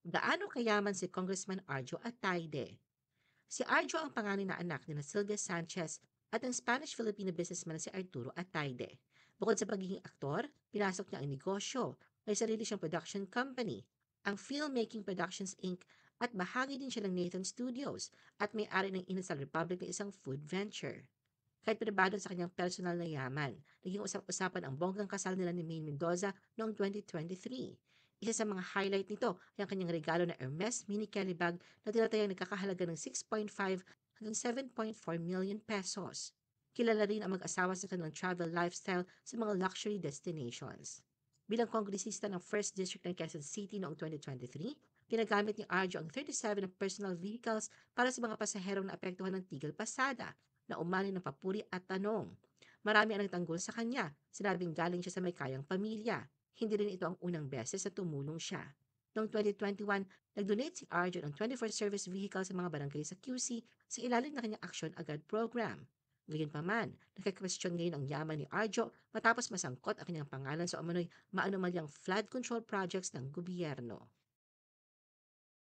Gaano kayaman si Congressman Arjo Atayde? Si Arjo ang panganay na anak ni na Sylvia Sanchez at ang Spanish-Filipino businessman na si Arturo Atayde. Bukod sa pagiging aktor, pinasok niya ang negosyo. May sarili siyang production company, ang Filmmaking Productions Inc. at bahagi din siya ng Nathan Studios at may-ari ng Inasal Republic ng isang food venture. Kahit pribado sa kanyang personal na yaman, naging usap-usapan ang bonggang kasal nila ni Maine Mendoza noong 2023. Isa sa mga highlight nito ay ang kanyang regalo na Hermes Mini Kelly Bag na tinatayang nagkakahalaga ng 6.5 hanggang 7.4 million pesos. Kilala rin ang mag-asawa sa kanilang travel lifestyle sa mga luxury destinations. Bilang kongresista ng 1st District ng Quezon City noong 2023, ginagamit ni Arjo ang 37 na personal vehicles para sa mga pasaherong naapektuhan ng tigil pasada na umani ng papuri at tanong. Marami ang nagtanggol sa kanya, sinabing galing siya sa may kayang pamilya. Hindi rin ito ang unang beses na tumulong siya. Noong 2021, nag-donate si Arjo ng 24 service vehicle sa mga barangay sa QC sa ilalim ng kanyang Aksyon Agad program. Gayunpaman, nagka-question ngayon ang yaman ni Arjo matapos masangkot ang kanyang pangalan sa umano'y maanumalyang flood control projects ng gobyerno.